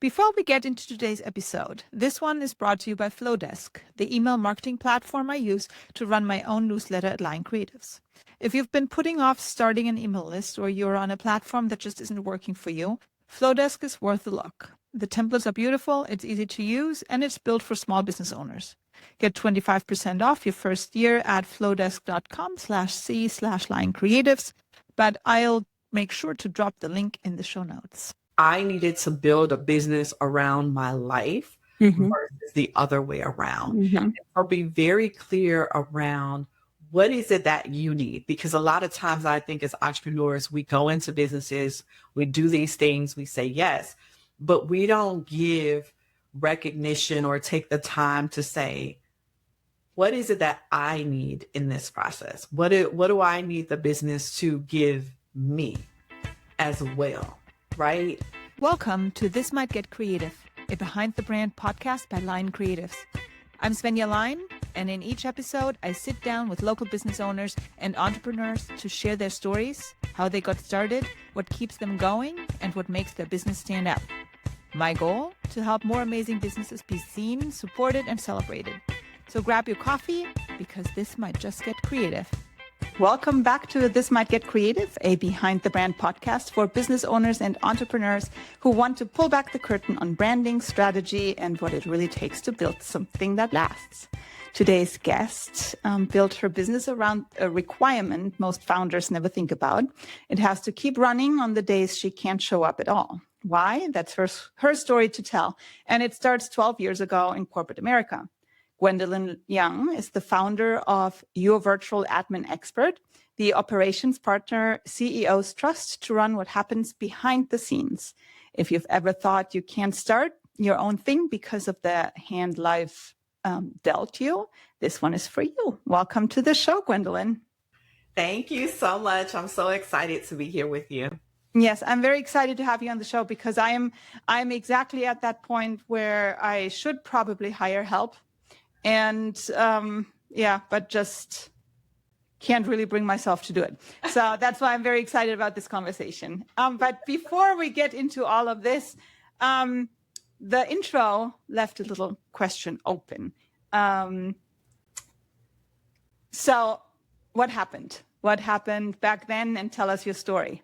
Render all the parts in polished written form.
Before we get into today's episode, this one is brought to you by Flowdesk, the email marketing platform I use to run my own newsletter at Line Creatives. If you've been putting off starting an email list or you're on a platform that just isn't working for you, Flowdesk is worth a look. The templates are beautiful, it's easy to use, and it's built for small business owners. Get 25% off your first year at flowdesk.com/c/Line Creatives, but I'll make sure to drop the link in the show notes. I needed to build a business around my life versus the other way around. Or be very clear around what is it that you need? Because a lot of times I think as entrepreneurs, we go into businesses, we do these things, we say yes, but we don't give recognition or take the time to say, what is it that I need in this process? What do I need the business to give me as well? Right? Welcome to This Might Get Creative, a Behind the Brand podcast by Line Creatives. I'm Svenja Line, and in each episode, I sit down with local business owners and entrepreneurs to share their stories, how they got started, what keeps them going, and what makes their business stand out. My goal? To help more amazing businesses be seen, supported, and celebrated. So grab your coffee, because this might just get creative. Welcome back to This Might Get Creative, a Behind the Brand podcast for business owners and entrepreneurs who want to pull back the curtain on branding, strategy, and what it really takes to build something that lasts. Today's guest built her business around a requirement most founders never think about. It has to keep running on the days she can't show up at all. Why? That's her story to tell. And it starts 12 years ago in corporate America. Gwendolyn Young is the founder of Your Virtual Admin Expert, the operations partner CEOs trust to run what happens behind the scenes. If you've ever thought you can't start your own thing because of the hand life dealt you, this one is for you. Welcome to the show, Gwendolyn. Thank you so much. I'm so excited to be here with you. Yes, I'm very excited to have you on the show because I'm exactly at that point where I should probably hire help. And but just can't really bring myself to do it. So that's why I'm very excited about this conversation. But before we get into all of this, the intro left a little question open. So what happened? What happened back then? And tell us your story.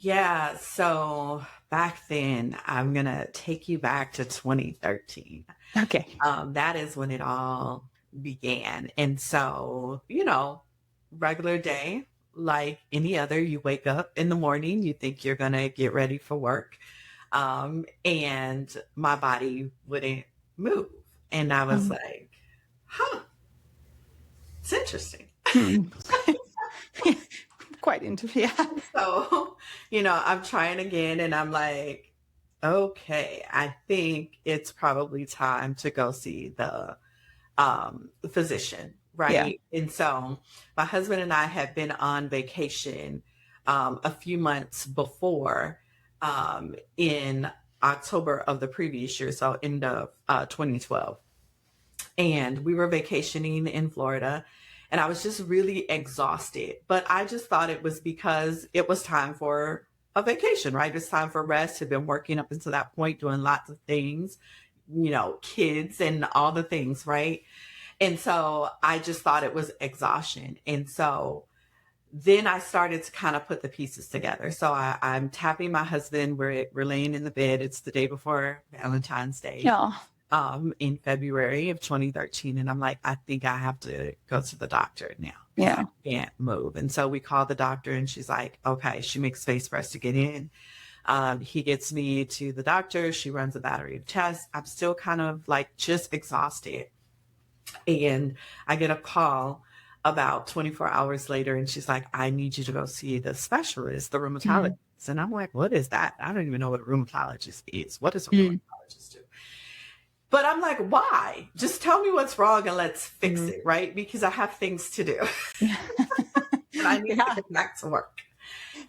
Yeah, so back then, I'm going to take you back to 2013. Okay. That is when it all began. And so, regular day, like any other, you wake up in the morning, you think you're going to get ready for work. And my body wouldn't move. And I was like, it's interesting. Quite interesting. Yeah. So, I'm trying again and I'm like, okay, I think it's probably time to go see the physician, right? Yeah. And so my husband and I had been on vacation a few months before in October of the previous year, so end of 2012. And we were vacationing in Florida. And I was just really exhausted, but I just thought it was because it was time for a vacation, right? It's time for rest. Had been working up until that point, doing lots of things, kids and all the things, right? And so I just thought it was exhaustion. And so then I started to kind of put the pieces together. So I'm tapping my husband. We're laying in the bed. It's the day before Valentine's Day. Yeah. In February of 2013. And I'm like, I think I have to go to the doctor now. Yeah. I can't move. And so we call the doctor and she's like, okay, she makes space for us to get in. He gets me to the doctor. She runs a battery of tests. I'm still kind of like just exhausted. And I get a call about 24 hours later and she's like, I need you to go see the specialist, the rheumatologist. And I'm like, what is that? I don't even know what a rheumatologist is. What does a rheumatologist do? But I'm like, why? Just tell me what's wrong and let's fix it, right? Because I have things to do. And I need to get back to work.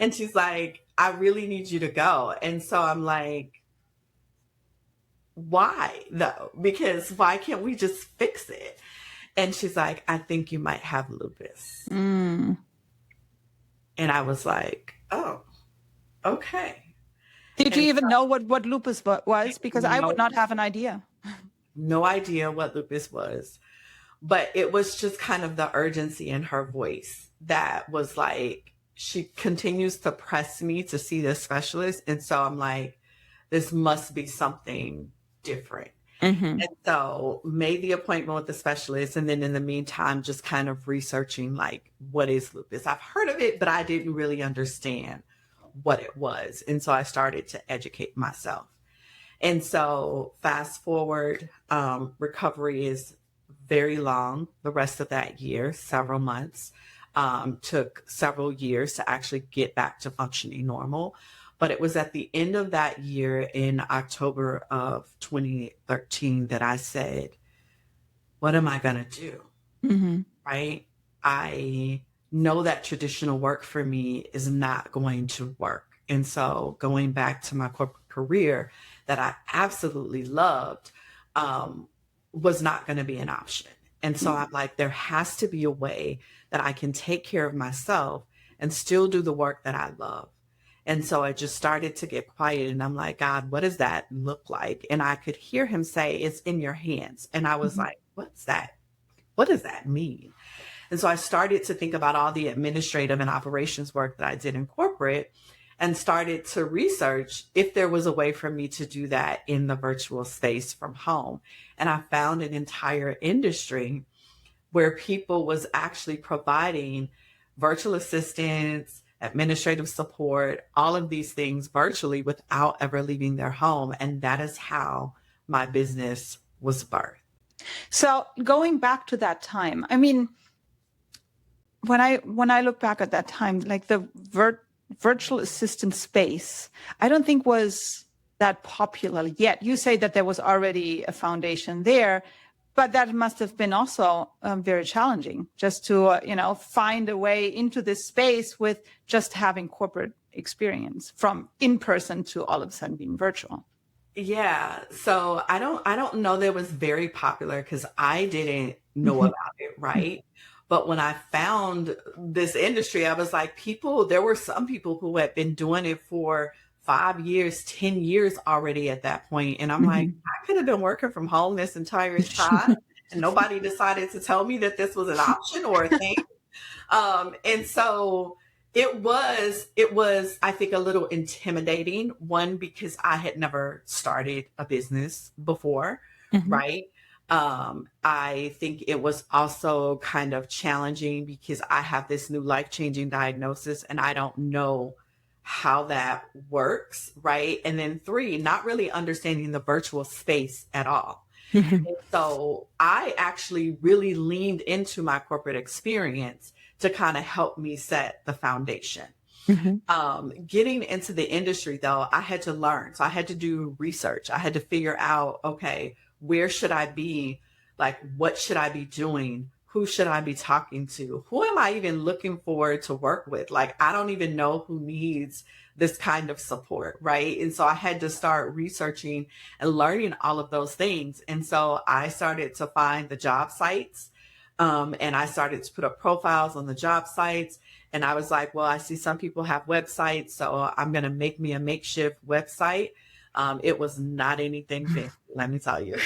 And she's like, I really need you to go. And so I'm like, why though? Because why can't we just fix it? And she's like, I think you might have lupus. And I was like, oh, okay. Did you And even know what lupus was? Because I would no, not have an idea. no idea what lupus was. But it was just kind of the urgency in her voice that was like, she continues to press me to see this specialist. And so I'm like, this must be something different. Mm-hmm. And so made the appointment with the specialist. And then in the meantime, just kind of researching like, what is lupus? I've heard of it, but I didn't really understand what it was. And so I started to educate myself. And so fast forward, recovery is very long. The rest of that year, several months, took several years to actually get back to functioning normal. But it was at the end of that year in October of 2013 that I said, what am I going to do? Mm-hmm. Right? I know that traditional work for me is not going to work. And so going back to my corporate career that I absolutely loved, was not going to be an option. And so I'm like, there has to be a way that I can take care of myself and still do the work that I love. And so I just started to get quiet and I'm like, God, what does that look like? And I could hear him say, it's in your hands. And I was like, what's that? What does that mean? And so I started to think about all the administrative and operations work that I did in corporate and started to research if there was a way for me to do that in the virtual space from home. And I found an entire industry where people was actually providing virtual assistants, administrative support, all of these things virtually without ever leaving their home. And that is how my business was birthed. So going back to that time, I mean, when I look back at that time, like the virtual assistant space, I don't think was that popular yet. You say that there was already a foundation there, but that must have been also very challenging just to, find a way into this space with just having corporate experience from in person to all of a sudden being virtual. Yeah. So I don't know that it was very popular because I didn't know about it, right? But when I found this industry, I was like, there were some people who had been doing it for 5 years, 10 years already at that point. And I'm like, I could have been working from home this entire time and nobody decided to tell me that this was an option or a thing. And so it was, I think, a little intimidating. One, because I had never started a business before, right? I think it was also kind of challenging because I have this new life-changing diagnosis and I don't know how that works, right? And then 3, not really understanding the virtual space at all. And so I actually really leaned into my corporate experience to kind of help me set the foundation. Getting into the industry, though, I had to learn. So I had to do research. I had to figure out, okay, where should I be? Like, what should I be doing? Who should I be talking to? Who am I even looking for to work with? Like, I don't even know who needs this kind of support, right? And so I had to start researching and learning all of those things. And so I started to find the job sites, and I started to put up profiles on the job sites. And I was like, well, I see some people have websites, so I'm going to make me a makeshift website. It was not anything fancy, let me tell you.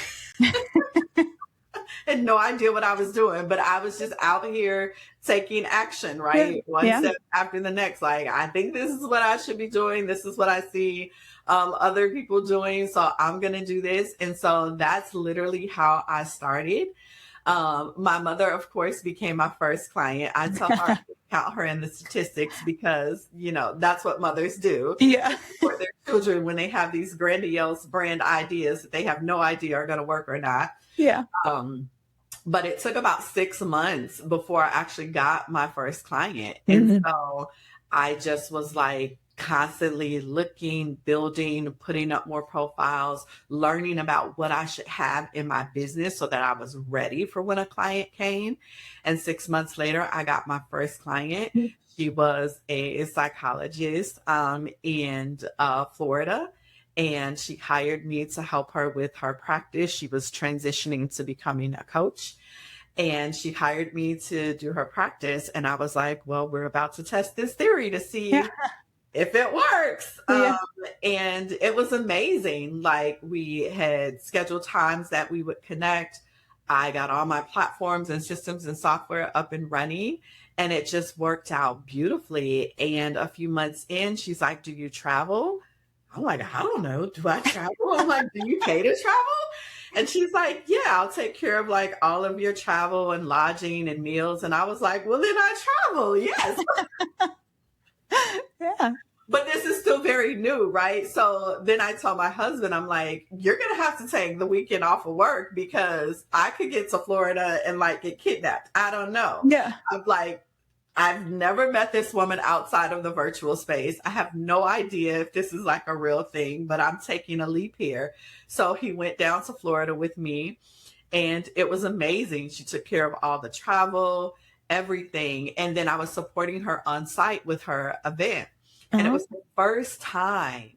Had no idea what I was doing, but I was just out here taking action, right? One step after the next. Like, I think this is what I should be doing. This is what I see other people doing. So I'm going to do this. And so that's literally how I started. My mother, of course, became my first client. I tell her to count her in the statistics because, that's what mothers do. Yeah. For their children when they have these grandiose brand ideas that they have no idea are going to work or not. Yeah. But it took about 6 months before I actually got my first client. And so I just was like constantly looking, building, putting up more profiles, learning about what I should have in my business so that I was ready for when a client came. And 6 months later, I got my first client. She was a psychologist in Florida. And she hired me to help her with her practice. She was transitioning to becoming a coach. And she hired me to do her practice. And I was like, well, we're about to test this theory to see if it works. Yeah. And it was amazing. Like we had scheduled times that we would connect. I got all my platforms and systems and software up and running, and it just worked out beautifully. And a few months in, she's like, "Do you travel?" I'm like, "I don't know. Do I travel?" I'm like, "Do you pay to travel?" And she's like, "Yeah, I'll take care of like all of your travel and lodging and meals." And I was like, "Well, then I travel. Yes." Yeah. But this is still very new, right? So then I told my husband, I'm like, "You're going to have to take the weekend off of work because I could get to Florida and like get kidnapped. I don't know." Yeah. I'm like, "I've never met this woman outside of the virtual space. I have no idea if this is like a real thing, but I'm taking a leap here." So he went down to Florida with me, and it was amazing. She took care of all the travel, everything. And then I was supporting her on site with her event. And it Uh-huh. was the first time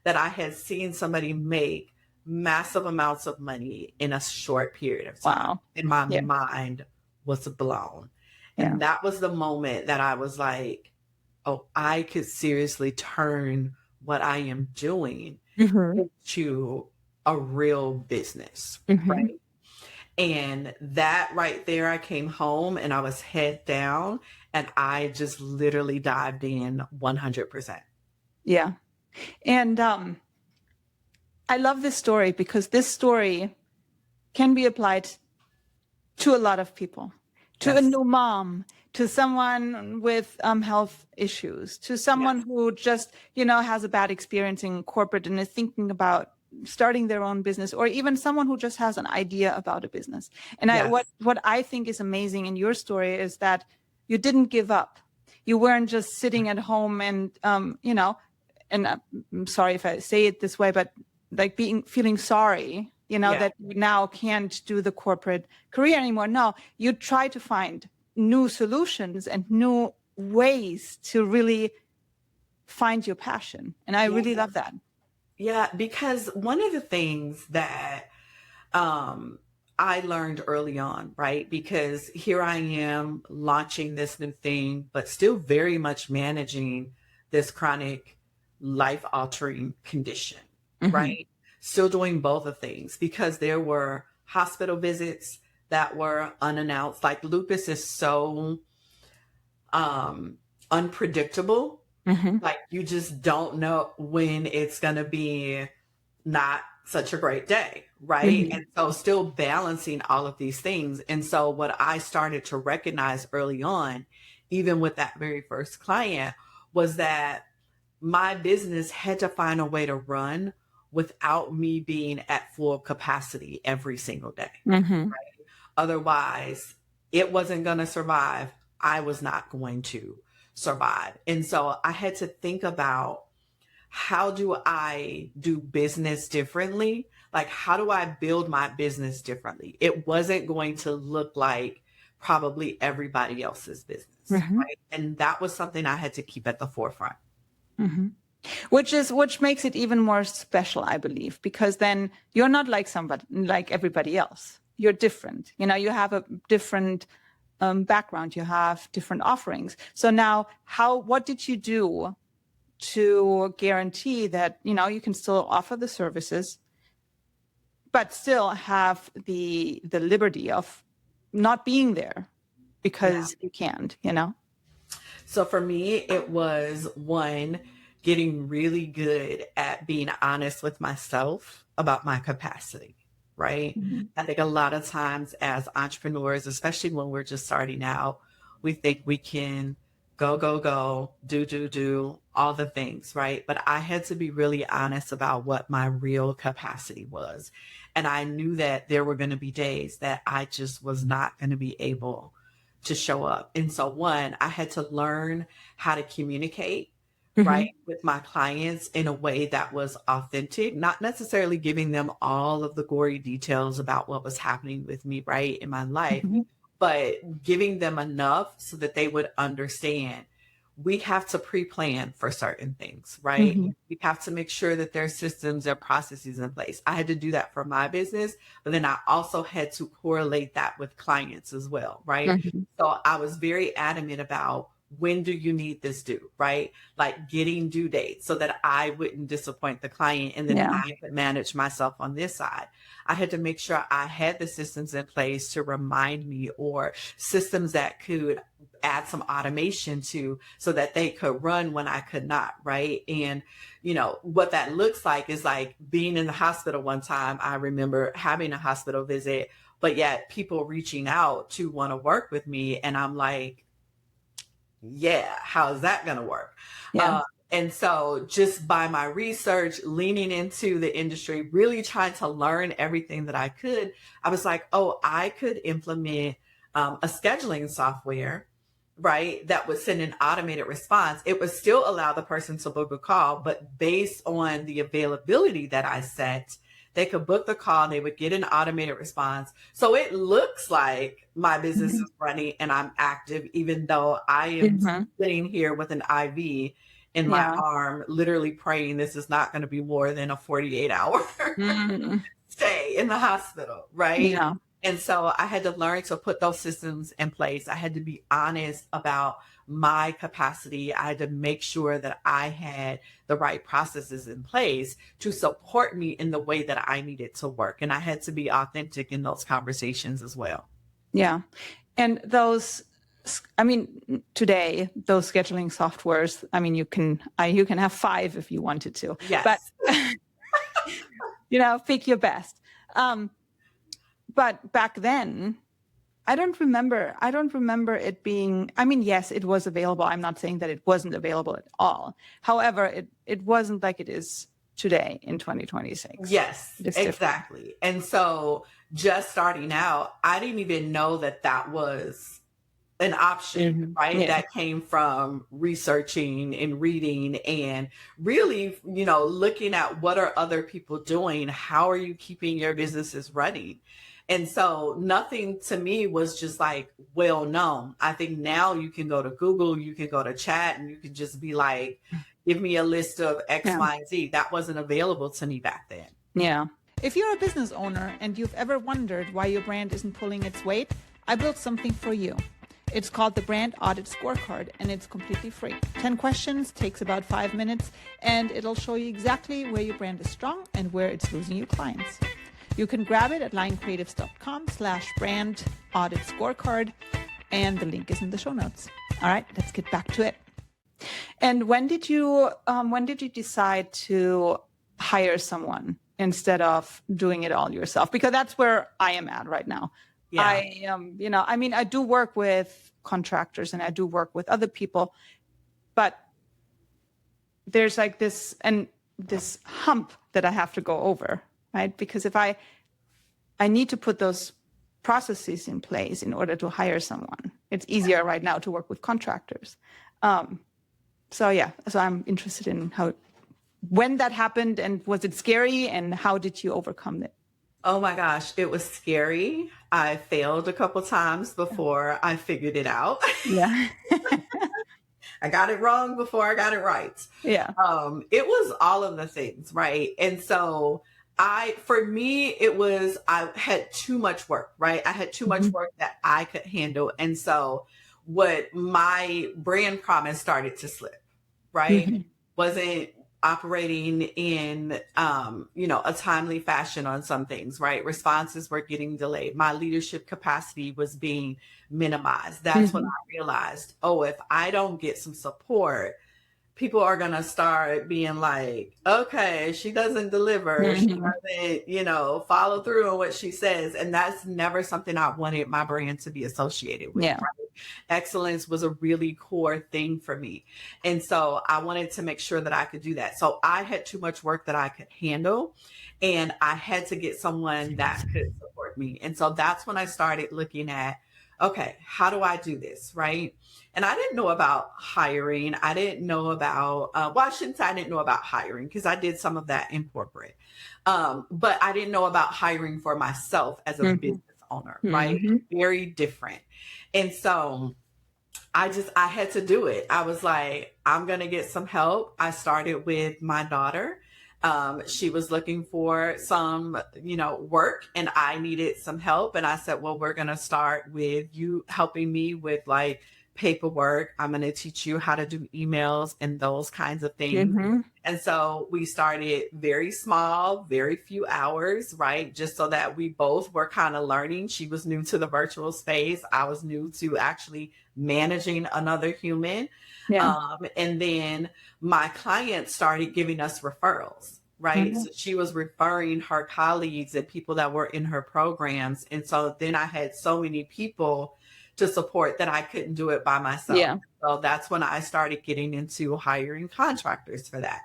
that I had seen somebody make massive amounts of money in a short period of time. Wow. And my Yeah. mind was blown. Yeah. And that was the moment that I was like, oh, I could seriously turn what I am doing Mm-hmm. into a real business, Mm-hmm. right? And that right there, I came home and I was head down and I just literally dived in 100%. Yeah. And I love this story because this story can be applied to a lot of people, to a Yes. new mom, to someone with health issues, to someone Yes. who just, has a bad experience in corporate and is thinking about starting their own business, or even someone who just has an idea about a business. And Yes. what I think is amazing in your story is that you didn't give up. You weren't just sitting at home and, and I'm sorry if I say it this way, but like feeling sorry, Yeah. that you now can't do the corporate career anymore. No, you try to find new solutions and new ways to really find your passion. And I Yeah. really love that. Yeah. Because one of the things that um, I learned early on, right? Because here I am launching this new thing, but still very much managing this chronic life altering condition, Mm-hmm. right? Still doing both of things because there were hospital visits that were unannounced. Like lupus is so unpredictable. Mm-hmm. Like you just don't know when it's going to be not such a great day, right? Mm-hmm. And so still balancing all of these things. And so what I started to recognize early on, even with that very first client, was that my business had to find a way to run without me being at full capacity every single day. Mm-hmm. Otherwise, it wasn't going to survive. I was not going to survive. And so I had to think about, how do I do business differently? Like, how do I build my business differently? It wasn't going to look like probably everybody else's business, Mm-hmm. right? And that was something I had to keep at the forefront. Mm-hmm. Which makes it even more special, I believe, because then you're not like somebody like everybody else. You're different. You have a different background. You have different offerings. So now, what did you do to guarantee that you can still offer the services, but still have the liberty of not being there Yeah. because you can't? So for me, it was one, getting really good at being honest with myself about my capacity, right? Mm-hmm. I think a lot of times as entrepreneurs, especially when we're just starting out, we think we can go, go, go, do, all the things, right? But I had to be really honest about what my real capacity was. And I knew that there were going to be days that I just was not going to be able to show up. And so one, I had to learn how to communicate, Mm-hmm. right, with my clients in a way that was authentic, not necessarily giving them all of the gory details about what was happening with me, right, in my life, Mm-hmm. but giving them enough so that they would understand we have to pre-plan for certain things, right? Mm-hmm. We have to make sure that there's systems and processes in place. I had to do that for my business, but then I also had to correlate that with clients as well, right? Mm-hmm. So I was very adamant about when do you need this due, right? Like getting due dates so that I wouldn't disappoint the client, and then I could manage myself on this side. I had to make sure I had the systems in place to remind me, or systems that could add some automation to, so that they could run when I could not, right? And what that looks like is like being in the hospital one time. I remember having a hospital visit, but yet people reaching out to want to work with me. And I'm like, yeah, how's that going to work? Yeah. And so just by my research, leaning into the industry, really trying to learn everything that I could, I was like, oh, I could implement a scheduling software, right, that would send an automated response. It would still allow the person to book a call, but based on the availability that I set, they could book the call, they would get an automated response. So it looks like my business is running and I'm active, even though I am sitting here with an IV in my arm, literally praying this is not going to be more than a 48-hour stay in the hospital, right? Yeah. And so I had to learn to put those systems in place. I had to be honest about my capacity. I had to make sure that I had the right processes in place to support me in the way that I needed to work. And I had to be authentic in those conversations as well. Yeah. And today, those scheduling softwares, you can have 5 if you wanted to. Yes. But, pick your best. But back then, I don't remember it being, yes, it was available. I'm not saying that it wasn't available at all. However, it wasn't like it is today in 2026. Yes, exactly. And so just starting out, I didn't even know that was an option, right? Yeah. That came from researching and reading and really, looking at what are other people doing? How are you keeping your businesses running? And so nothing to me was just like well known. I think now you can go to Google, you can go to chat, and you can just be like, give me a list of X, Y, and Z. That wasn't available to me back then. Yeah. If you're a business owner and you've ever wondered why your brand isn't pulling its weight, I built something for you. It's called the Brand Audit Scorecard, and it's completely free. 10 questions, takes about 5 minutes, and it'll show you exactly where your brand is strong and where it's losing you clients. You can grab it at linecreatives.com/brand audit scorecard, and the link is in the show notes. All right, let's get back to it. And when did you decide to hire someone instead of doing it all yourself? Because that's where I am at right now. Yeah. I do work with contractors and I do work with other people, but there's like this hump that I have to go over, right? Because if I need to put those processes in place in order to hire someone. It's easier right now to work with contractors. So I'm interested in when that happened, and was it scary, and how did you overcome it? Oh my gosh, it was scary. I failed a couple times before I figured it out. Yeah. I got it wrong before I got it right. Yeah. It was all of the things, right? And so for me, I had too much work, right? I had too much work that I could handle. And so what my brand promise started to slip, right? Wasn't operating in, a timely fashion on some things, right? Responses were getting delayed. My leadership capacity was being minimized. That's when I realized, if I don't get some support, people are going to start being like, okay, she doesn't deliver. She doesn't, follow through on what she says. And that's never something I wanted my brand to be associated with. Yeah. Right? Excellence was a really core thing for me. And so I wanted to make sure that I could do that. So I had too much work that I could handle, and I had to get someone that could support me. And so that's when I started looking at, okay, how do I do this? Right. And I didn't know about hiring. I didn't know about, I shouldn't say I didn't know about hiring, because I did some of that in corporate. But I didn't know about hiring for myself as a business owner, right? Very different. And so I had to do it. I was like, I'm going to get some help. I started with my daughter. She was looking for some, work, and I needed some help. And I said, well, we're going to start with you helping me with like paperwork. I'm going to teach you how to do emails and those kinds of things. Mm-hmm. And so we started very small, very few hours, right? Just so that we both were kind of learning. She was new to the virtual space. I was new to actually managing another human. Yeah. And then my client started giving us referrals, right? Mm-hmm. So she was referring her colleagues and people that were in her programs. And so then I had so many people to support that I couldn't do it by myself. Yeah. So that's when I started getting into hiring contractors for that.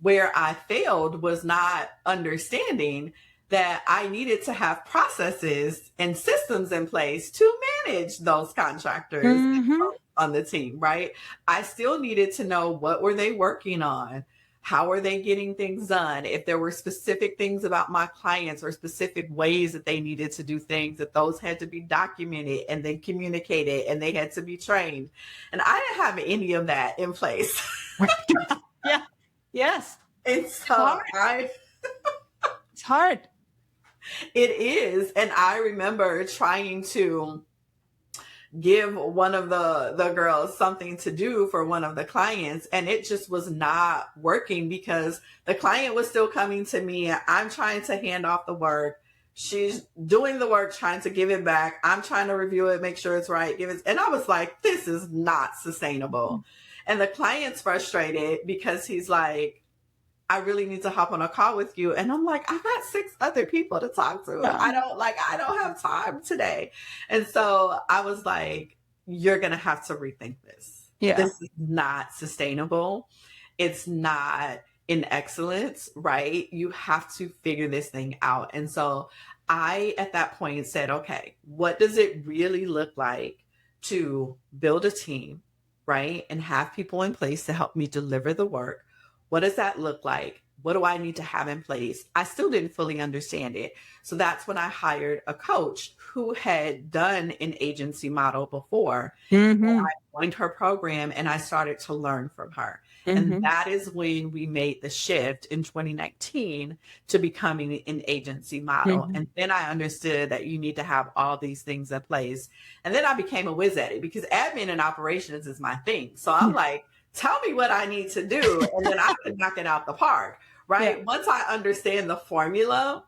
Where I failed was not understanding that I needed to have processes and systems in place to manage those contractors Mm-hmm. on the team, right? I still needed to know what were they working on? How are they getting things done? If there were specific things about my clients or specific ways that they needed to do things, that those had to be documented and then communicated and they had to be trained. And I didn't have any of that in place. Yeah. Yes. And so It's hard. it is. And I remember trying to give one of the girls something to do for one of the clients, and it just was not working because the client was still coming to me. I'm trying to hand off the work. She's doing the work, trying to give it back. I'm trying to review it, make sure it's right. And I was like, this is not sustainable. And the client's frustrated because he's like, I really need to hop on a call with you. And I'm like, I got 6 other people to talk to. Yeah. I don't have time today. And so I was like, you're going to have to rethink this. Yeah. This is not sustainable. It's not in excellence, right? You have to figure this thing out. And so I, at that point, said, okay, what does it really look like to build a team, right? And have people in place to help me deliver the work? What does that look like? What do I need to have in place? I still didn't fully understand it. So that's when I hired a coach who had done an agency model before. Mm-hmm. And I joined her program and I started to learn from her. Mm-hmm. And that is when we made the shift in 2019 to becoming an agency model. Mm-hmm. And then I understood that you need to have all these things in place. And then I became a whiz at it because admin and operations is my thing. So I'm like, tell me what I need to do, and then I can knock it out the park, right? Yeah. Once I understand the formula,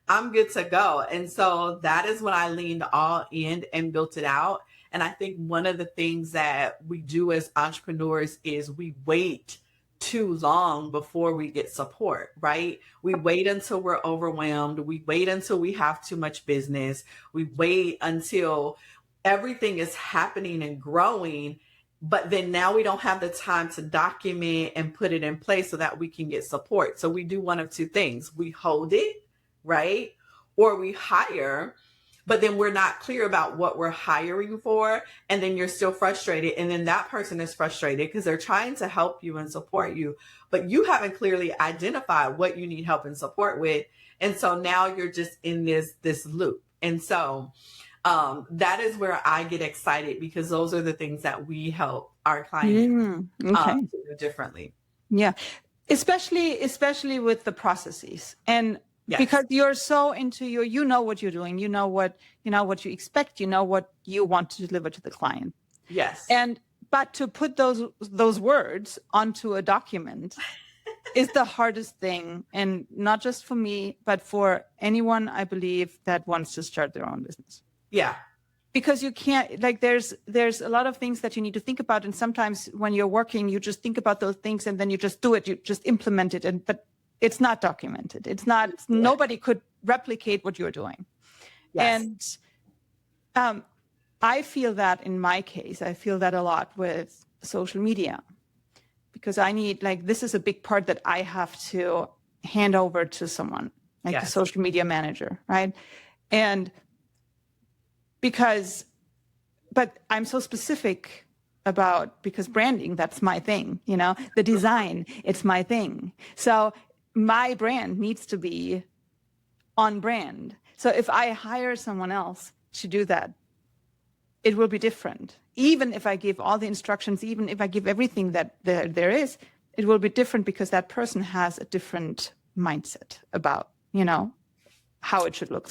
I'm good to go. And so that is when I leaned all in and built it out. And I think one of the things that we do as entrepreneurs is we wait too long before we get support, right? We wait until we're overwhelmed. We wait until we have too much business. We wait until everything is happening and growing. But then now we don't have the time to document and put it in place so that we can get support. So we do one of two things. We hold it, right? Or we hire, but then we're not clear about what we're hiring for. And then you're still frustrated. And then that person is frustrated because they're trying to help you and support you, but you haven't clearly identified what you need help and support with. And so now you're just in this loop. And so that is where I get excited because those are the things that we help our clients to do differently. Yeah, especially with the processes, and yes. Because you're so into you know what you're doing, you know what you expect, you know what you want to deliver to the client. Yes, but to put those words onto a document is the hardest thing, and not just for me, but for anyone I believe that wants to start their own business. Yeah. Because you can't, like, there's a lot of things that you need to think about. And sometimes when you're working, you just think about those things and then you just do it, you just implement it. But it's not documented. It's not, nobody could replicate what you're doing. Yes. And I feel that in my case, I feel that a lot with social media because I need, like, this is a big part that I have to hand over to someone, like the social media manager, right? And but I'm so specific because branding, that's my thing, the design, it's my thing. So my brand needs to be on brand. So if I hire someone else to do that, it will be different. Even if I give all the instructions, even if I give everything that there is, it will be different because that person has a different mindset about, how it should look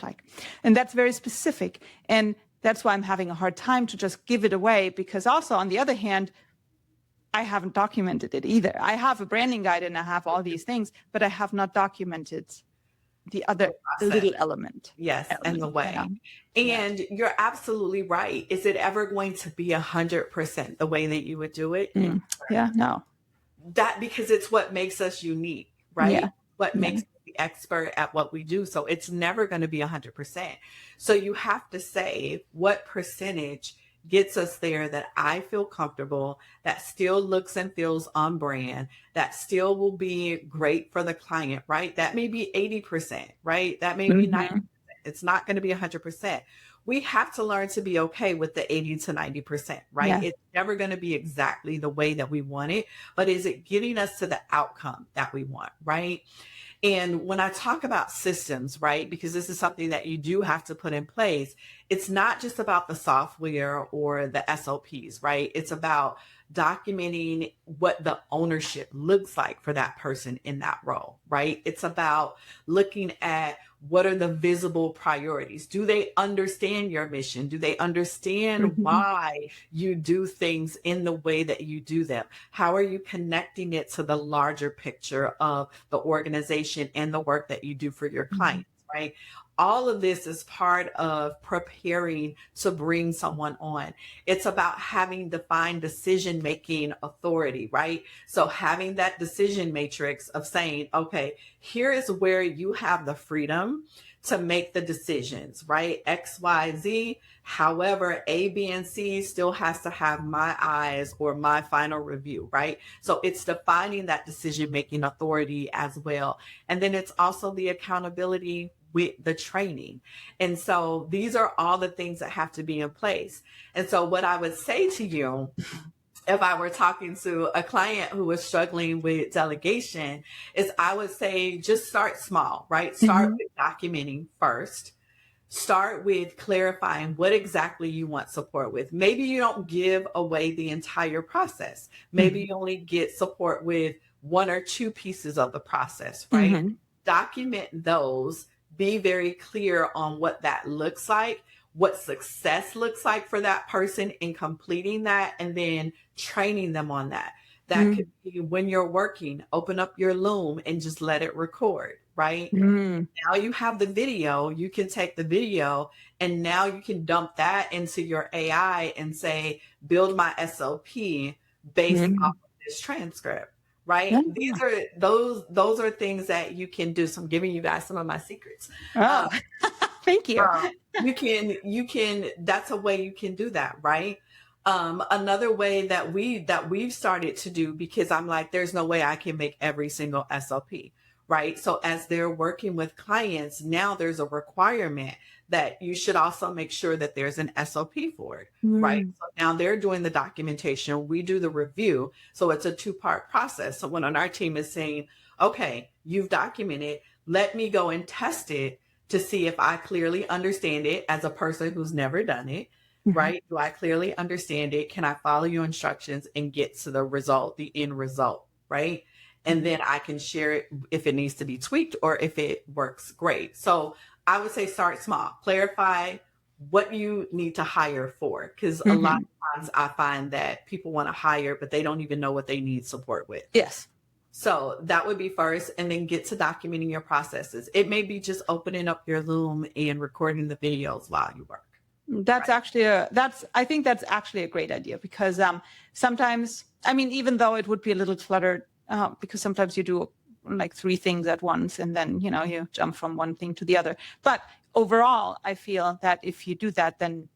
like. And that's very specific. And that's why I'm having a hard time to just give it away, because also on the other hand, I haven't documented it either. I have a branding guide and I have all these things, but I have not documented the other little element. Yes, and the way. Yeah. And you're absolutely right. Is it ever going to be 100% the way that you would do it? Yeah, no. That because it's what makes us unique, right? Yeah. What makes us the expert at what we do. So it's never going to be 100%. So you have to say what percentage gets us there that I feel comfortable, that still looks and feels on brand, that still will be great for the client, right? That may be 80%, right? That may be 90%. It's not going to be 100%. We have to learn to be okay with the 80 to 90%, right? Yeah. It's never going to be exactly the way that we want it, but is it getting us to the outcome that we want, right? And when I talk about systems, right, because this is something that you do have to put in place, it's not just about the software or the SOPs, right? It's about documenting what the ownership looks like for that person in that role, right? It's about looking at what are the visible priorities? Do they understand your mission? Do they understand why you do things in the way that you do them? How are you connecting it to the larger picture of the organization and the work that you do for your clients, right? All of this is part of preparing to bring someone on. It's about having defined decision-making authority, right? So having that decision matrix of saying, okay, here is where you have the freedom to make the decisions, right? X, Y, Z. However, A, B, and C still has to have my eyes or my final review, right? So it's defining that decision-making authority as well. And then it's also the accountability with the training. And so these are all the things that have to be in place. And so what I would say to you, if I were talking to a client who was struggling with delegation, is I would say just start small, right? Start with documenting first. Start with clarifying what exactly you want support with. Maybe you don't give away the entire process. Maybe you only get support with one or two pieces of the process, right? Document those. Be very clear on what that looks like, what success looks like for that person in completing that, and then training them on that. That could be when you're working, open up your Loom and just let it record, right? Now you have the video, you can take the video and now you can dump that into your AI and say, build my SOP based off of this transcript. Right. Yeah. These are those are things that you can do. So I'm giving you guys some of my secrets. Oh, thank you. You can, that's a way you can do that. Right. Another way that we've started to do, because I'm like, there's no way I can make every single SOP. Right. So as they're working with clients, now there's a requirement that you should also make sure that there's an SOP for it. Right. So now they're doing the documentation. We do the review. So it's a 2-part process. So when on our team is saying, okay, you've documented, let me go and test it to see if I clearly understand it as a person who's never done it. Right. Do I clearly understand it? Can I follow your instructions and get to the result, the end result? Right. And then I can share it if it needs to be tweaked or if it works great. So I would say start small, clarify what you need to hire for. Because a lot of times I find that people want to hire, but they don't even know what they need support with. Yes. So that would be first, and then get to documenting your processes. It may be just opening up your Loom and recording the videos while you work. That's actually I think that's actually a great idea, because sometimes, I mean, even though it would be a little cluttered, because sometimes you do like 3 things at once and then, you jump from one thing to the other. But overall, I feel that if you do that, then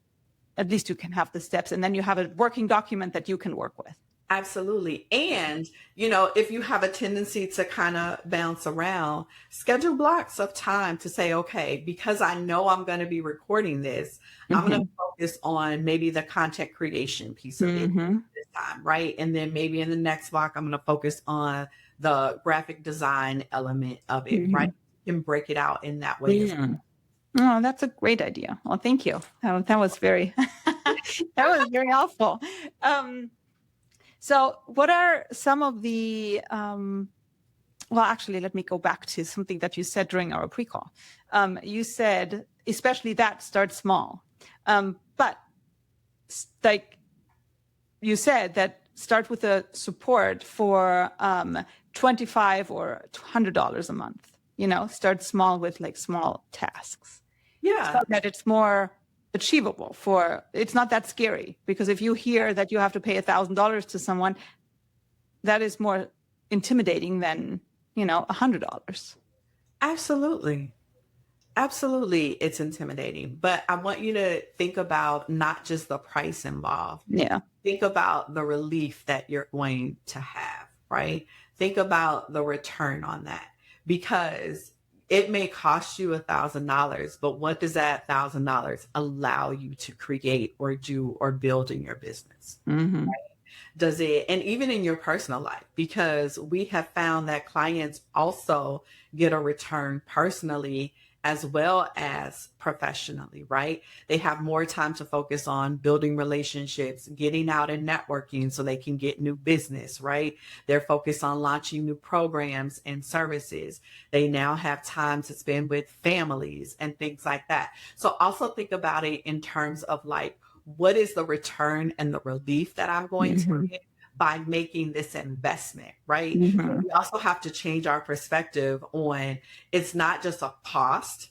at least you can have the steps and then you have a working document that you can work with. Absolutely. And, if you have a tendency to kind of bounce around, schedule blocks of time to say, okay, because I know I'm going to be recording this, I'm going to focus on maybe the content creation piece of it this time, right? And then maybe in the next block, I'm going to focus on the graphic design element of it, right? You can break it out in that way. Oh, that's a great idea. Well, thank you. That was very, that was very helpful. So what are some of the, well, actually, let me go back to something that you said during our pre-call. You said, especially that start small. But like you said, that start with a support for $25 or $100 a month. Start small with like small tasks. Yeah. So that it's more achievable it's not that scary, because if you hear that you have to pay $1,000 to someone, that is more intimidating than, $100. Absolutely. Absolutely, it's intimidating. But I want you to think about not just the price involved. Yeah. Think about the relief that you're going to have, right? Think about the return on that, because it may cost you $1,000, but what does that $1,000 allow you to create or do or build in your business? Mm-hmm. Does it, and even in your personal life, because we have found that clients also get a return personally as well as professionally, right? They have more time to focus on building relationships, getting out and networking so they can get new business, right? They're focused on launching new programs and services. They now have time to spend with families and things like that. So also think about it in terms of like, what is the return and the relief that I'm going to get by making this investment, right? Mm-hmm. We also have to change our perspective on, it's not just a cost.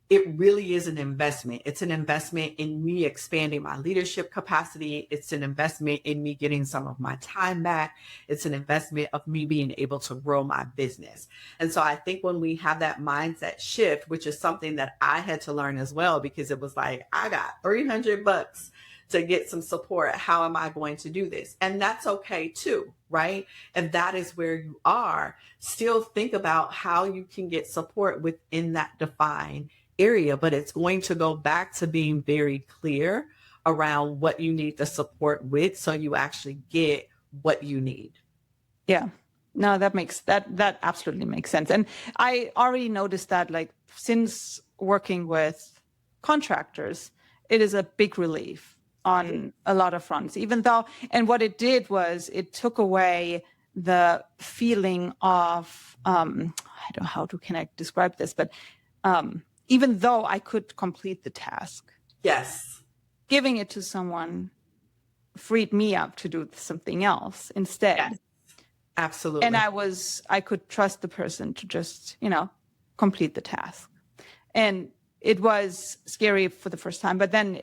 It really is an investment. It's an investment in me expanding my leadership capacity. It's an investment in me getting some of my time back. It's an investment of me being able to grow my business. And so I think when we have that mindset shift, which is something that I had to learn as well, because it was like, I got $300 to get some support. How am I going to do this? And that's okay too, right? If that is where you are, still think about how you can get support within that defined area, but it's going to go back to being very clear around what you need the support with, so you actually get what you need. Yeah. No, that absolutely makes sense. And I already noticed that, like, since working with contractors, it is a big relief on a lot of fronts, even though, and what it did was it took away the feeling of, I don't know how describe this, but even though I could complete the task, Yes, giving it to someone freed me up to do something else instead. yes, absolutely. And I could trust the person to just, complete the task. And it was scary for the first time, but then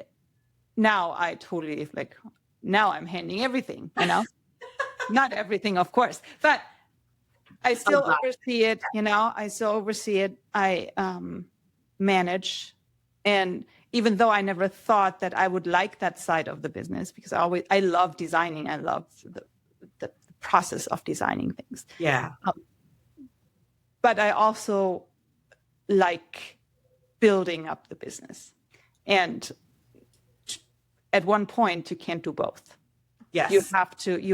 now I totally now I'm handing everything, not everything, of course, but I still oversee it, I manage. And even though I never thought that I would like that side of the business, because I love designing. I love the process of designing things. Yeah. But I also like building up the business. And at one point, you can't do both. Yes. You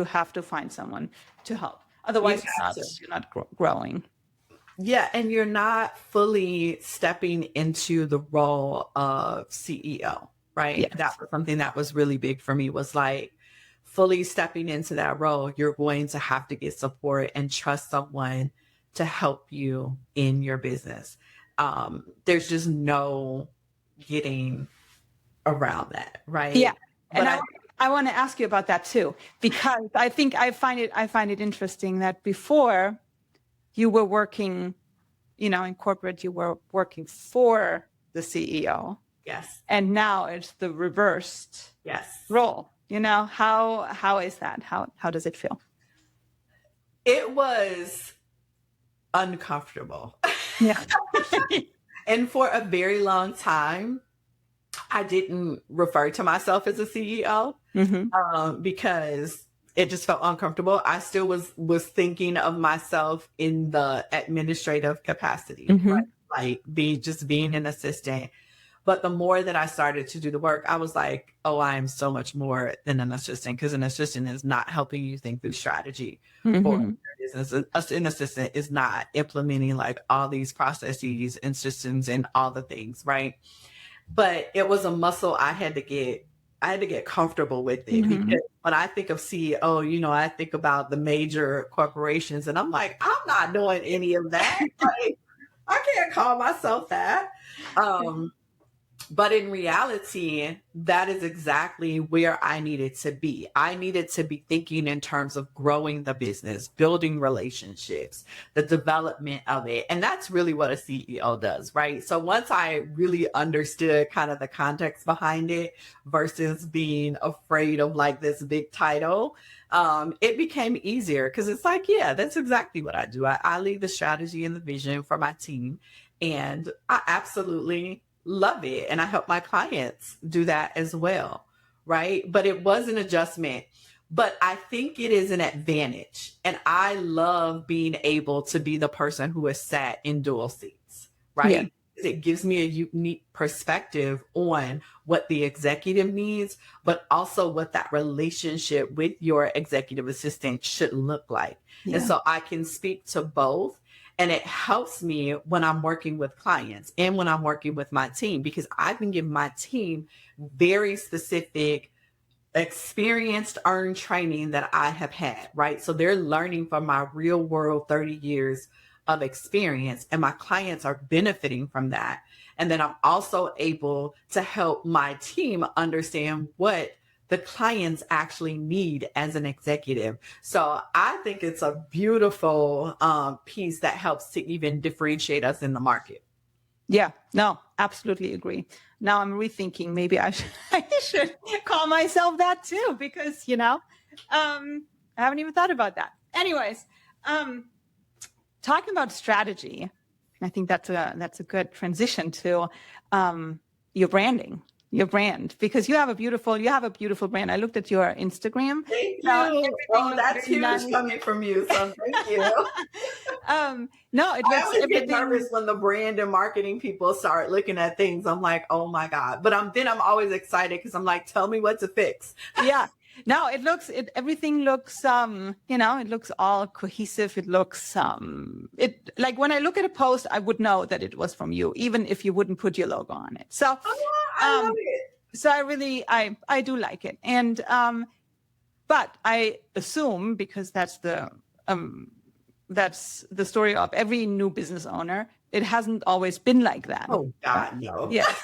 have to find someone to help. Otherwise, you're not growing. Yeah. And you're not fully stepping into the role of CEO, right? Yes. That was something that was really big for me, was like fully stepping into that role. You're going to have to get support and trust someone to help you in your business. There's just no getting around that, right? Yeah. But and I want to ask you about that too, because I think I find it interesting that before you were working, in corporate, you were working for the CEO. Yes. And now it's the reversed role. How is that? How does it feel? It was uncomfortable. Yeah. And for a very long time, I didn't refer to myself as a CEO because it just felt uncomfortable. I still was thinking of myself in the administrative capacity, right? Like being an assistant. But the more that I started to do the work, I was like, oh, I am so much more than an assistant, because an assistant is not helping you think through strategy for your business. An assistant is not implementing like all these processes and systems and all the things, right? But it was a muscle I had to get comfortable with it. Because when I think of CEO, I think about the major corporations, and I'm like, I'm not doing any of that. Like, I can't call myself that. But in reality, that is exactly where I needed to be. I needed to be thinking in terms of growing the business, building relationships, the development of it. And that's really what a CEO does, right? So once I really understood kind of the context behind it versus being afraid of like this big title, it became easier because it's like, yeah, that's exactly what I do. I lead the strategy and the vision for my team. And I absolutely love it. And I help my clients do that as well. Right. But it was an adjustment. But I think it is an advantage. And I love being able to be the person who is sat in dual seats. Yeah. Right. It gives me a unique perspective on what the executive needs, but also what that relationship with your executive assistant should look like. Yeah. And so I can speak to both. And it helps me when I'm working with clients and when I'm working with my team, because I can give my team very specific experienced earned training that I have had, right? So they're learning from my real world 30 years of experience, and my clients are benefiting from that. And then I'm also able to help my team understand what the clients actually need as an executive. So I think it's a beautiful piece that helps to even differentiate us in the market. Yeah, no, absolutely agree. Now I'm rethinking, maybe I should call myself that too, because, I haven't even thought about that. Anyways, talking about strategy, I think that's a good transition to your branding, your brand, because you have a beautiful brand. I looked at your Instagram. Thank you. Oh, that's huge nice. Coming from you. So thank you. No, it I always get nervous when the brand and marketing people start looking at things. I'm like, oh my God. But I'm always excited because I'm like, tell me what to fix. Yeah. No, everything looks, it looks all cohesive. It looks, like when I look at a post, I would know that it was from you, even if you wouldn't put your logo on it. So, I love it. So I do like it. And, but I assume, because that's the story of every new business owner, it hasn't always been like that. Oh God, no. Yes.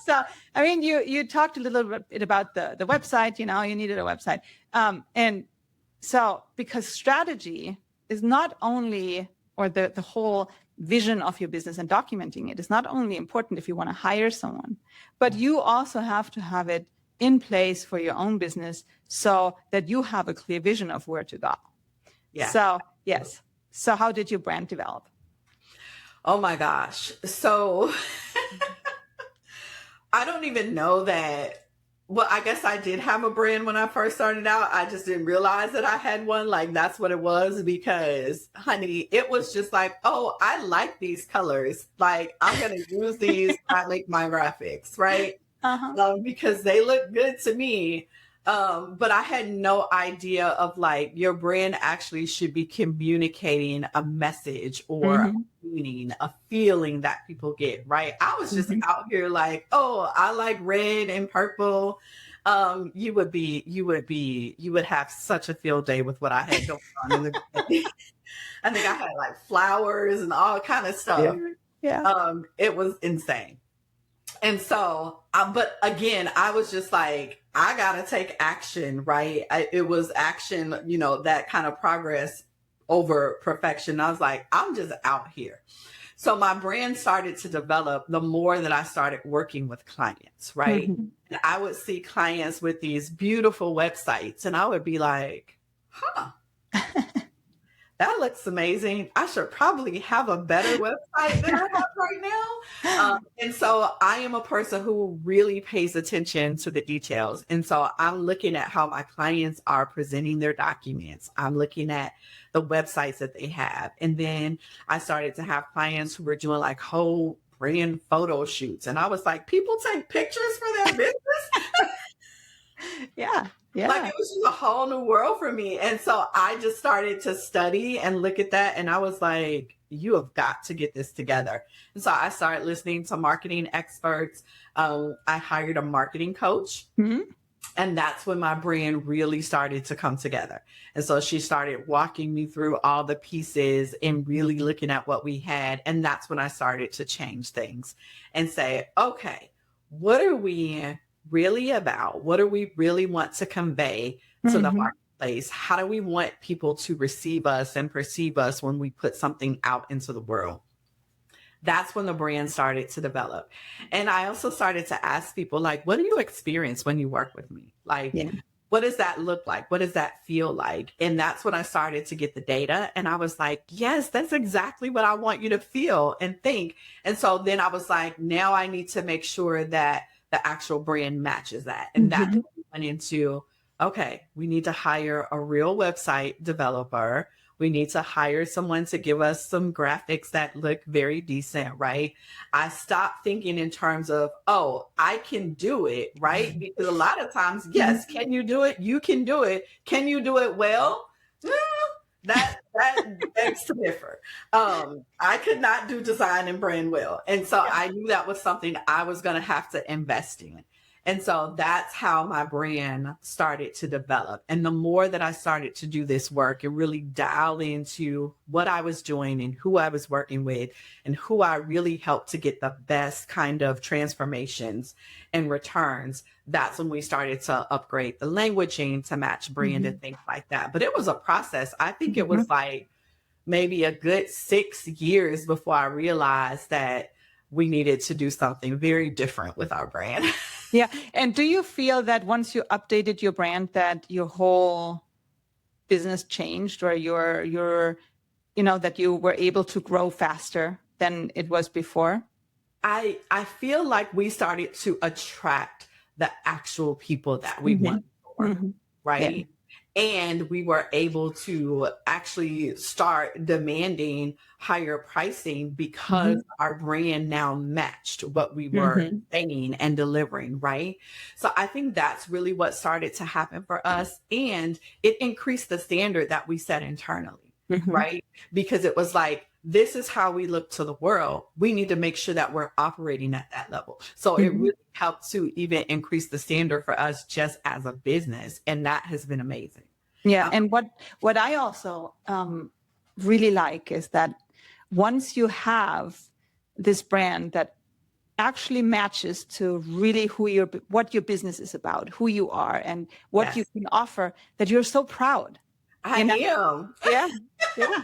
So, I mean, you talked a little bit about the website, you needed a website. And so, because strategy is not only, or the whole vision of your business and documenting it is not only important if you want to hire someone, but you also have to have it in place for your own business so that you have a clear vision of where to go. Yeah. So, yes. So how did your brand develop? Oh my gosh. So I don't even know that. Well, I guess I did have a brand when I first started out. I just didn't realize that I had one. Like, that's what it was, because, honey, it was just like, oh, I like these colors. Like, I'm going to use these. I like my graphics, right? Because they look good to me. But I had no idea of like, your brand actually should be communicating a message or a meaning, a feeling that people get, right? I was just out here like, oh, I like red and purple. You would have such a field day with what I had going on. I think I had like flowers and all kind of stuff. Yeah. It was insane. And so, but again, I was just like, I got to take action, right? It was action, that kind of progress over perfection. I was like, I'm just out here. So my brand started to develop the more that I started working with clients, right? And I would see clients with these beautiful websites and I would be like, that looks amazing. I should probably have a better website than I have right now. And so I am a person who really pays attention to the details. And so I'm looking at how my clients are presenting their documents. I'm looking at the websites that they have. And then I started to have clients who were doing like whole brand photo shoots. And I was like, people take pictures for their business? Yeah. Like, it was just a whole new world for me. And so I just started to study and look at that. And I was like, you have got to get this together. And so I started listening to marketing experts. I hired a marketing coach. And that's when my brand really started to come together. And so she started walking me through all the pieces and really looking at what we had. And that's when I started to change things and say, okay, what are we really about? What do we really want to convey to the Mm-hmm. marketplace? How do we want people to receive us and perceive us when we put something out into the world? That's when the brand started to develop. And I also started to ask people, like, what do you experience when you work with me? Like, Yeah. what does that look like? What does that feel like? And that's when I started to get the data. And I was like, yes, that's exactly what I want you to feel and think. And so then I was like, now I need to make sure that the actual brand matches that. And that's Mm-hmm. when we went into, okay, we need to hire a real website developer. We need to hire someone to give us some graphics that look very decent, right? I stopped thinking in terms of, oh, I can do it, right? Because a lot of times, yes, can you do it? You can do it. Can you do it well? Well, that begs to differ. I could not do design and brand well. And so I knew that was something I was going to have to invest in. And so that's how my brand started to develop. And the more that I started to do this work and really dial into what I was doing and who I was working with and who I really helped to get the best kind of transformations and returns, that's when we started to upgrade the languaging to match brand and things like that. But it was a process. I think it was like maybe a good 6 years before I realized that we needed to do something very different with our brand. Yeah. And do you feel that once you updated your brand, that your whole business changed, or that you were able to grow faster than it was before? I feel like we started to attract the actual people that we want for, Mm-hmm. Yeah. right? And we were able to actually start demanding higher pricing because our brand now matched what we were saying and delivering, right? So I think that's really what started to happen for us. And it increased the standard that we set internally, right? Because it was like, this is how we look to the world. We need to make sure that we're operating at that level. So it really helped to even increase the standard for us just as a business. And that has been amazing. Yeah. And what I also really like is that once you have this brand that actually matches to really what your business is about, who you are, and what you can offer, that you're so proud. I am. Yeah. Yeah.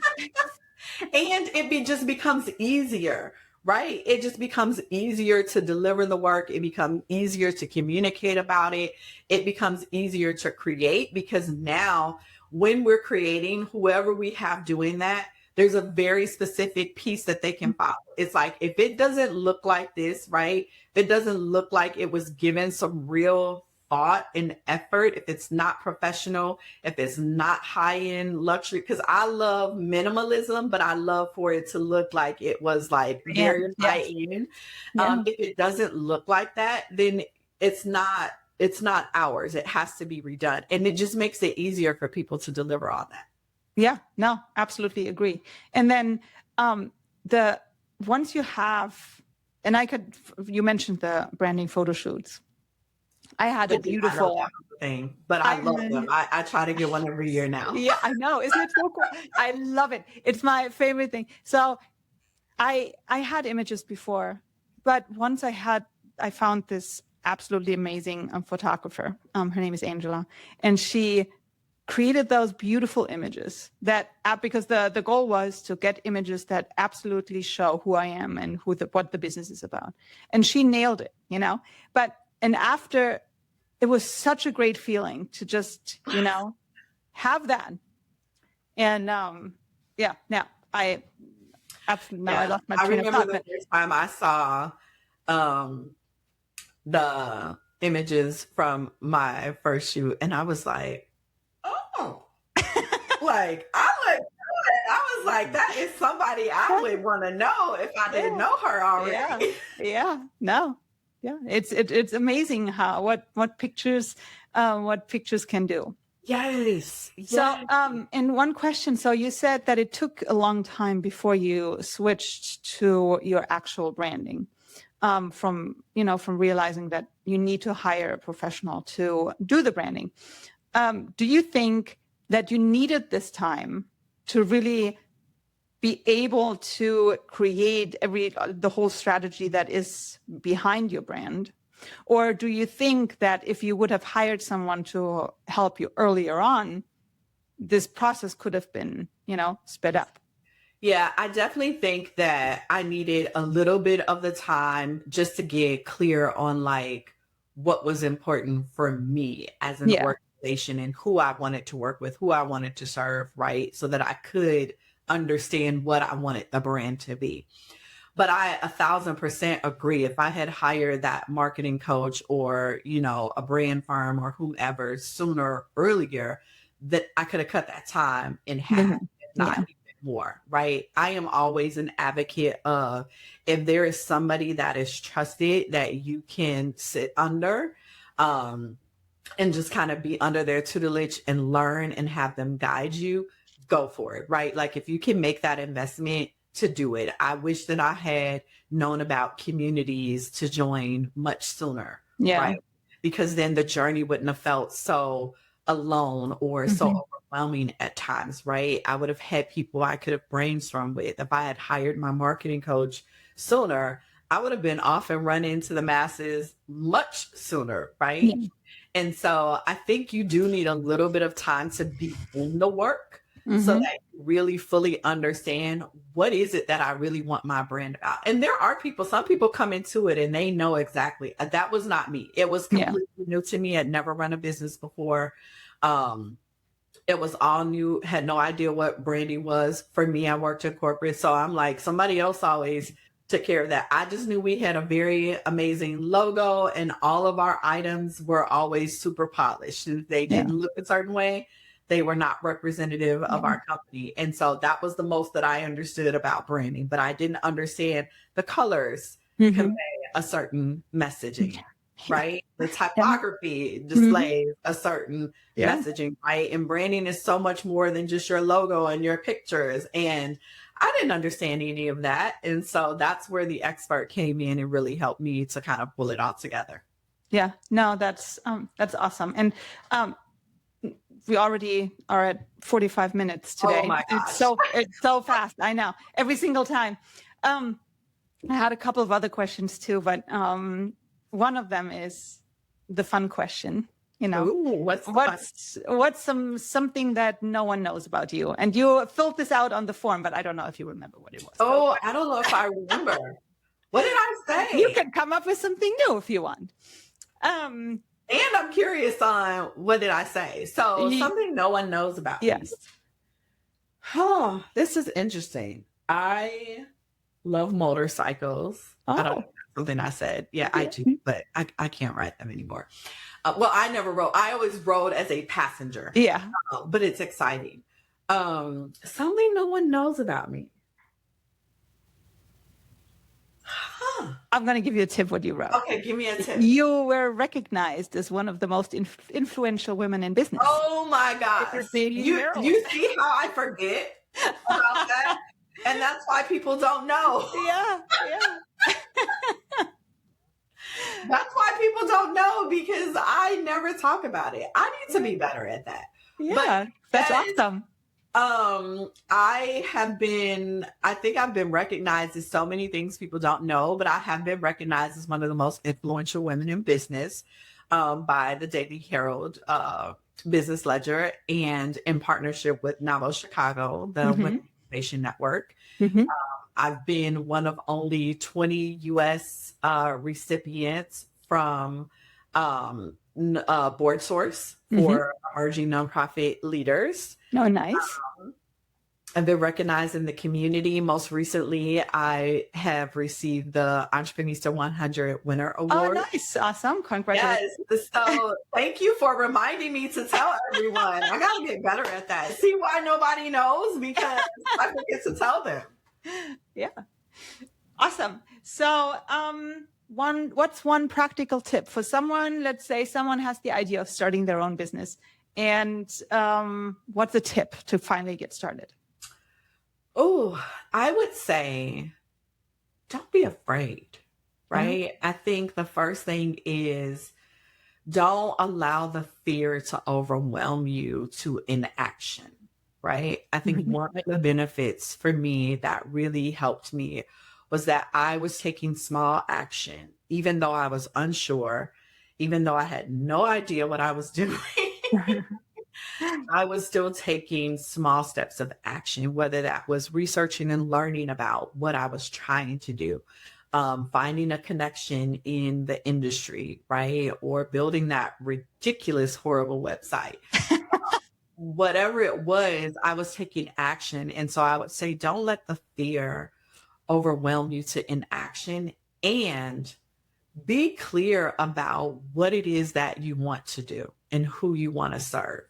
And just becomes easier, right? It just becomes easier to deliver the work. It becomes easier to communicate about it. It becomes easier to create, because now when we're creating, whoever we have doing that, there's a very specific piece that they can follow. It's like, if it doesn't look like this, right? If it doesn't look like it was given some real thought and effort, if it's not professional, if it's not high-end luxury, because I love minimalism, but I love for it to look like it was like very high-end. If it doesn't look like that, then it's not ours. It has to be redone. And it just makes it easier for people to deliver on that. Yeah, no, absolutely agree. And then once you have, and you mentioned the branding photo shoots. I had a beautiful thing, but I love them. I try to get one every year now. Yeah, I know. Isn't it so cool? I love it. It's my favorite thing. So I had images before, but once I found this absolutely amazing photographer. Her name is Angela, and she created those beautiful images because the goal was to get images that absolutely show who I am and what the business is about. And she nailed it, and after, it was such a great feeling to just, have that. And now I lost my train of thought. I remember the first time I saw the images from my first shoot, and I was like, oh, like, I look good. I was like, that is somebody I would want to know if I didn't know her already. Yeah. No. Yeah. It's amazing how what pictures can do. Yes. So, and one question. So you said that it took a long time before you switched to your actual branding. from realizing that you need to hire a professional to do the branding. Do you think that you needed this time to really be able to create the whole strategy that is behind your brand? Or do you think that if you would have hired someone to help you earlier on, this process could have been, sped up? Yeah, I definitely think that I needed a little bit of the time just to get clear on like what was important for me as an organization and who I wanted to work with, who I wanted to serve, right? So that I could understand what I wanted the brand to be. But I 1,000% agree. If I had hired that marketing coach or, a brand firm or whomever sooner, earlier, that I could have cut that time in half, if not even more, right? I am always an advocate of if there is somebody that is trusted that you can sit under, and just kind of be under their tutelage and learn and have them guide you, go for it, right? Like if you can make that investment to do it. I wish that I had known about communities to join much sooner, right? Because then the journey wouldn't have felt so alone or so overwhelming at times, right? I would have had people I could have brainstormed with. If I had hired my marketing coach sooner, I would have been off and running to the masses much sooner, right? And so I think you do need a little bit of time to be in the work so that you really fully understand what is it that I really want my brand about. And there are some people come into it and they know exactly. That was not me. It was completely new to me. I'd never run a business before. It was all new, had no idea what branding was. For me, I worked in corporate. So I'm like, somebody else always took care of that. I just knew we had a very amazing logo and all of our items were always super polished. And they didn't look a certain way, they were not representative of our company. And so that was the most that I understood about branding, but I didn't understand the colors convey a certain messaging, right? The typography displays a certain messaging, right? And branding is so much more than just your logo and your pictures. And I didn't understand any of that. And so that's where the expert came in and really helped me to kind of pull it all together. Yeah, no, that's awesome. And we already are at 45 minutes today. Oh my gosh. It's so fast. I know, every single time. I had a couple of other questions too, but one of them is the fun question. Ooh, what's something that no one knows about you? And you filled this out on the form, but I don't know if you remember what it was. Oh, I don't know if I remember. What did I say? You can come up with something new if you want. And I'm curious on what did I say? So something no one knows about me. Oh, this is interesting. I love motorcycles. I don't know, something I said. Yeah, I do, but I can't ride them anymore. Well, I never rode. I always rode as a passenger. Yeah. But it's exciting. Something no one knows about me. I'm going to give you a tip what you wrote. Okay, give me a tip. You were recognized as one of the most influential women in business. Oh my gosh. You see how I forget about that? And that's why people don't know. Yeah. That's why people don't know, because I never talk about it. I need to be better at that. Yeah, that's awesome. I think I've been recognized as so many things people don't know, but I have been recognized as one of the most influential women in business by the Daily Herald Business Ledger, and in partnership with Navo Chicago, the Women Innovation Network. I've been one of only 20 U.S. Recipients from Board Source for emerging nonprofit leaders. Oh, nice. I've been recognized in the community. Most recently, I have received the Entreprenista 100 Winner Award. Oh, nice. Awesome. Congratulations. Yes. So thank you for reminding me to tell everyone. I got to get better at that. See why nobody knows? Because I forget to tell them. Yeah. Awesome. So what's one practical tip for someone? Let's say someone has the idea of starting their own business. And what's a tip to finally get started? Oh, I would say, don't be afraid. right? I think the first thing is don't allow the fear to overwhelm you to inaction, right? I think Mhm. one of the benefits for me that really helped me was that I was taking small action, even though I was unsure, even though I had no idea what I was doing. I was still taking small steps of action, whether that was researching and learning about what I was trying to do, finding a connection in the industry, right? Or building that ridiculous, horrible website. Whatever it was, I was taking action. And so I would say, don't let the fear overwhelm you to inaction, and be clear about what it is that you want to do and who you want to serve.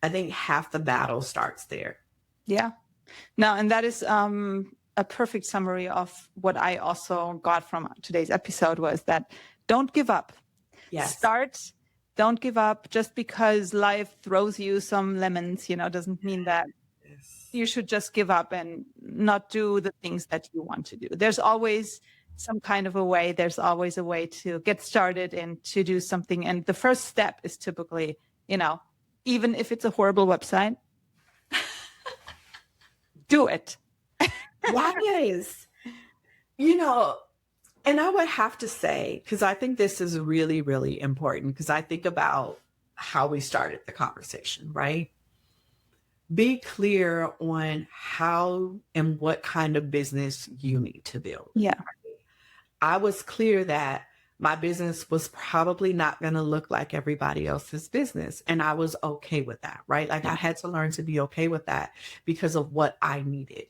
I think half the battle starts there. Yeah. No, and that is a perfect summary of what I also got from today's episode, was that don't give up. Yes. Start, don't give up. Just because life throws you some lemons, doesn't mean that Yes. you should just give up and not do the things that you want to do. There's always some kind of a way. There's always a way to get started and to do something. And the first step is typically, even if it's a horrible website, do it. Yes. And I would have to say, because I think this is really, really important, because I think about how we started the conversation, right? Be clear on how and what kind of business you need to build. Yeah. I was clear that my business was probably not going to look like everybody else's business. And I was okay with that, right? Like I had to learn to be okay with that because of what I needed.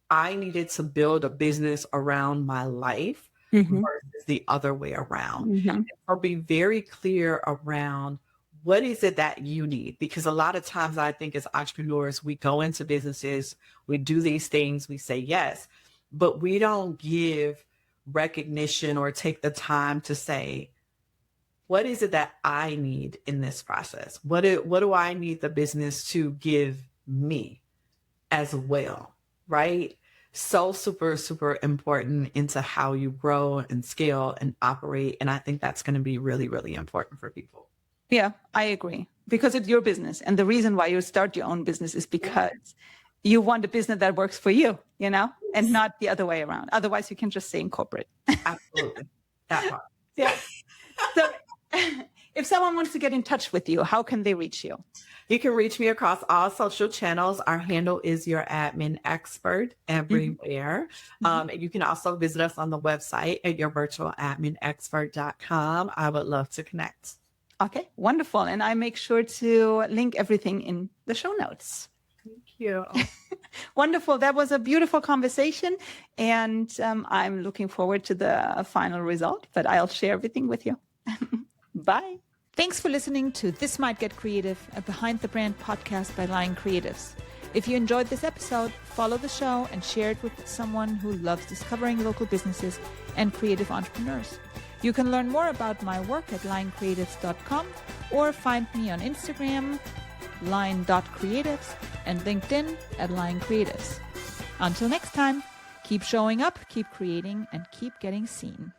I needed to build a business around my life versus the other way around. Or be very clear around what is it that you need? Because a lot of times I think as entrepreneurs, we go into businesses, we do these things, we say yes, but we don't give recognition or take the time to say, what is it that I need in this process? What do I need the business to give me as well, right? So super, super important into how you grow and scale and operate. And I think that's going to be really, really important for people. Yeah, I agree. Because it's your business. And the reason why you start your own business is because you want a business that works for you, and not the other way around. Otherwise, you can just stay in corporate. Absolutely. That part. Yeah. So if someone wants to get in touch with you, how can they reach you? You can reach me across all social channels. Our handle is Your Admin Expert everywhere. You can also visit us on the website at yourvirtualadminexpert.com. I would love to connect. Okay, wonderful. And I make sure to link everything in the show notes. Thank you. Wonderful. That was a beautiful conversation. And I'm looking forward to the final result, but I'll share everything with you. Bye. Thanks for listening to This Might Get Creative, a Behind the Brand podcast by Lion Creatives. If you enjoyed this episode, follow the show and share it with someone who loves discovering local businesses and creative entrepreneurs. You can learn more about my work at lioncreatives.com or find me on Instagram, lion.creatives, and LinkedIn at Lion Creatives. Until next time, keep showing up, keep creating, and keep getting seen.